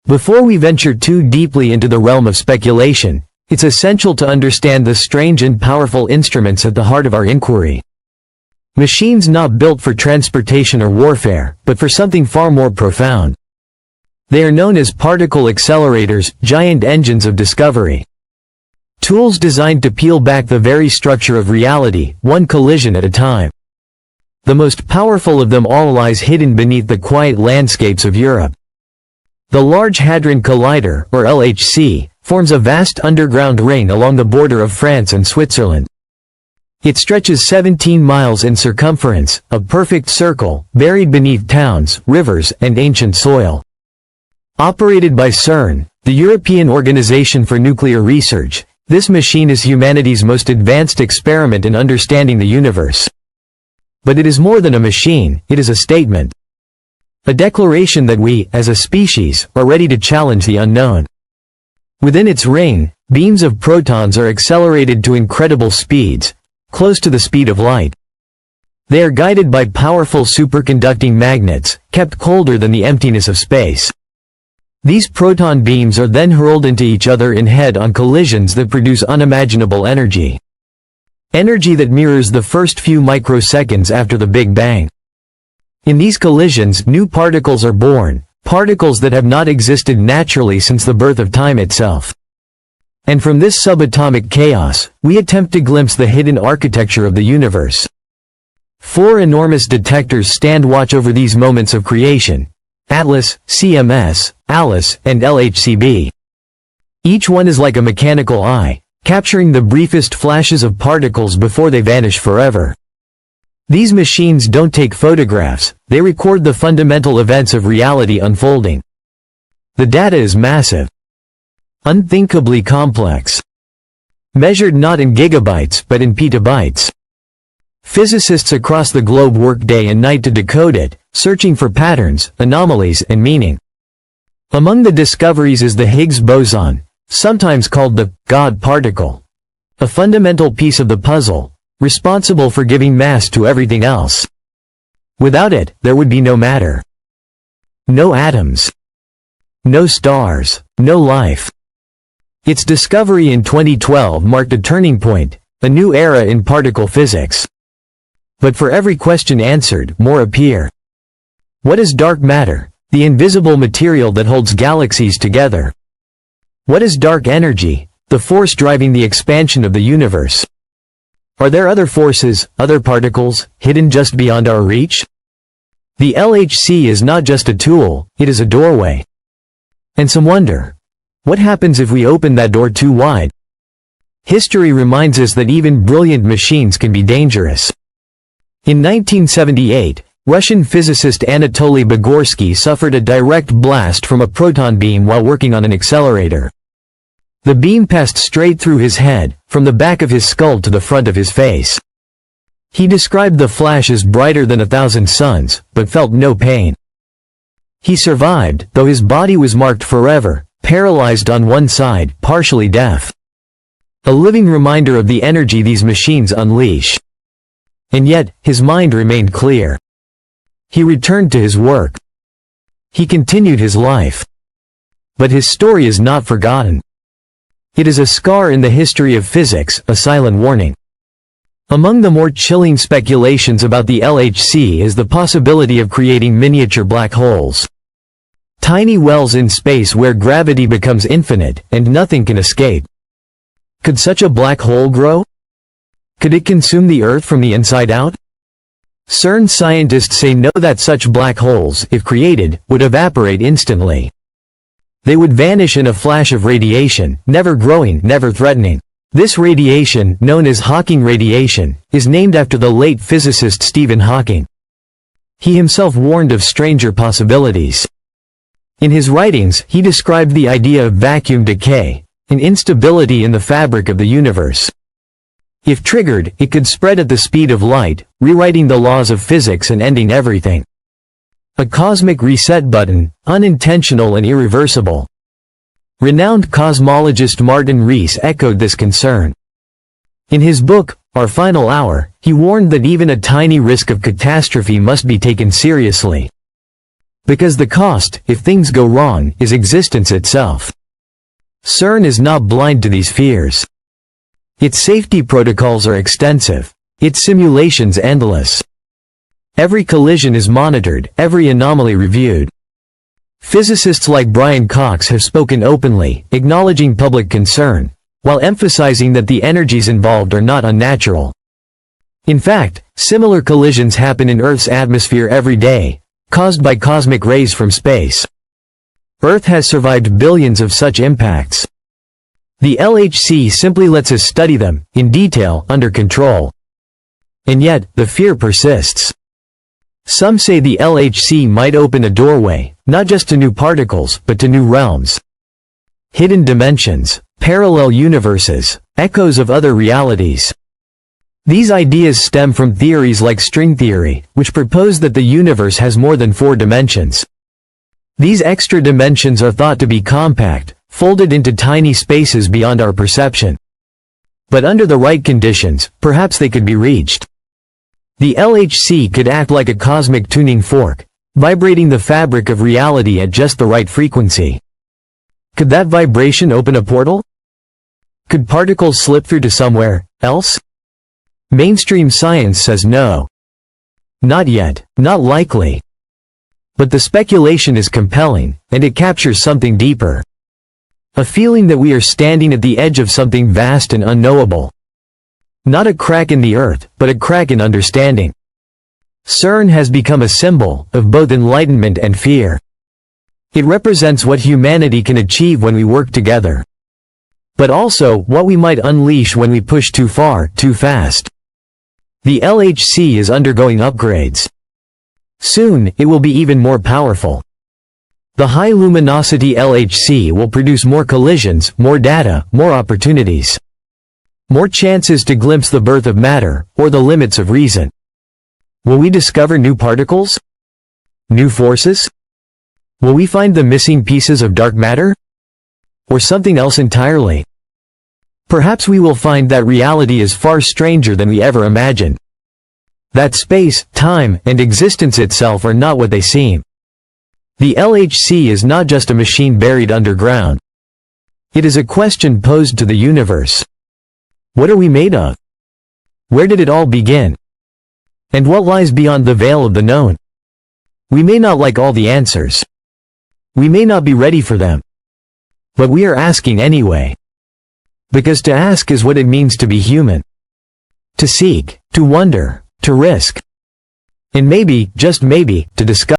Before we venture too deeply into the realm of speculation, it's essential to understand the strange and powerful instruments at the heart of our inquiry. Machines not built for transportation or warfare, but for something far more profound. They are known as particle accelerators, giant engines of discovery. Tools designed to peel back the very structure of reality, one collision at a time. The most powerful of them all lies hidden beneath the quiet landscapes of Europe. The Large Hadron Collider, or LHC, forms a vast underground ring along the border of France and Switzerland. It stretches 17 miles in circumference, a perfect circle, buried beneath towns, rivers, and ancient soil. Operated by CERN, the European Organization for Nuclear Research, this machine is humanity's most advanced experiment in understanding the universe. But it is more than a machine, it is a statement. A declaration that we, as a species, are ready to challenge the unknown. Within its ring, beams of protons are accelerated to incredible speeds, close to the speed of light. They are guided by powerful superconducting magnets, kept colder than the emptiness of space. These proton beams are then hurled into each other in head-on collisions that produce unimaginable energy. Energy that mirrors the first few microseconds after the Big Bang. In these collisions, new particles are born, particles that have not existed naturally since the birth of time itself. And from this subatomic chaos, we attempt to glimpse the hidden architecture of the universe. 4 enormous detectors stand watch over these moments of creation: Atlas, CMS, ALICE, and LHCb. Each one is like a mechanical eye, capturing the briefest flashes of particles before they vanish forever. These machines don't take photographs, they record the fundamental events of reality unfolding. The data is massive. Unthinkably complex. Measured not in gigabytes but in petabytes. Physicists across the globe work day and night to decode it, searching for patterns, anomalies, and meaning. Among the discoveries is the Higgs boson, sometimes called the God particle. A fundamental piece of the puzzle, responsible for giving mass to everything else. Without it, there would be no matter. No atoms. No stars. No life. Its discovery in 2012 marked a turning point, a new era in particle physics. But for every question answered, more appear. What is dark matter, the invisible material that holds galaxies together? What is dark energy, the force driving the expansion of the universe? Are there other forces, other particles, hidden just beyond our reach? The LHC is not just a tool, it is a doorway. And some wonder, what happens if we open that door too wide? History reminds us that even brilliant machines can be dangerous. In 1978, Russian physicist Anatoly Bogorsky suffered a direct blast from a proton beam while working on an accelerator. The beam passed straight through his head, from the back of his skull to the front of his face. He described the flash as brighter than 1,000 suns, but felt no pain. He survived, though his body was marked forever, paralyzed on one side, partially deaf. A living reminder of the energy these machines unleash. And yet, his mind remained clear. He returned to his work. He continued his life. But his story is not forgotten. It is a scar in the history of physics, a silent warning. Among the more chilling speculations about the LHC is the possibility of creating miniature black holes. Tiny wells in space where gravity becomes infinite, and nothing can escape. Could such a black hole grow? Could it consume the Earth from the inside out? CERN scientists say no, that such black holes, if created, would evaporate instantly. They would vanish in a flash of radiation, never growing, never threatening. This radiation, known as Hawking radiation, is named after the late physicist Stephen Hawking. He himself warned of stranger possibilities. In his writings, he described the idea of vacuum decay, an instability in the fabric of the universe. If triggered, it could spread at the speed of light, rewriting the laws of physics and ending everything. A cosmic reset button, unintentional and irreversible. Renowned cosmologist Martin Rees echoed this concern. In his book, Our Final Hour, he warned that even a tiny risk of catastrophe must be taken seriously. Because the cost, if things go wrong, is existence itself. CERN is not blind to these fears. Its safety protocols are extensive. Its simulations endless. Every collision is monitored, every anomaly reviewed. Physicists like Brian Cox have spoken openly, acknowledging public concern, while emphasizing that the energies involved are not unnatural. In fact, similar collisions happen in Earth's atmosphere every day, caused by cosmic rays from space. Earth has survived billions of such impacts. The LHC simply lets us study them, in detail, under control. And yet, the fear persists. Some say the LHC might open a doorway, not just to new particles, but to new realms. Hidden dimensions, parallel universes, echoes of other realities. These ideas stem from theories like string theory, which propose that the universe has more than 4 dimensions. These extra dimensions are thought to be compact, folded into tiny spaces beyond our perception. But under the right conditions, perhaps they could be reached. The LHC could act like a cosmic tuning fork, vibrating the fabric of reality at just the right frequency. Could that vibration open a portal? Could particles slip through to somewhere else? Mainstream science says no. Not yet, not likely. But the speculation is compelling, and it captures something deeper. A feeling that we are standing at the edge of something vast and unknowable. Not a crack in the earth, but a crack in understanding. CERN has become a symbol of both enlightenment and fear. It represents what humanity can achieve when we work together. But also, what we might unleash when we push too far, too fast. The LHC is undergoing upgrades. Soon, it will be even more powerful. The high-luminosity LHC will produce more collisions, more data, more opportunities. More chances to glimpse the birth of matter, or the limits of reason. Will we discover new particles? New forces? Will we find the missing pieces of dark matter? Or something else entirely? Perhaps we will find that reality is far stranger than we ever imagined. That space, time, and existence itself are not what they seem. The LHC is not just a machine buried underground. It is a question posed to the universe. What are we made of? Where did it all begin? And what lies beyond the veil of the known? We may not like all the answers. We may not be ready for them. But we are asking anyway. Because to ask is what it means to be human. To seek, to wonder, to risk. And maybe, just maybe, to discover.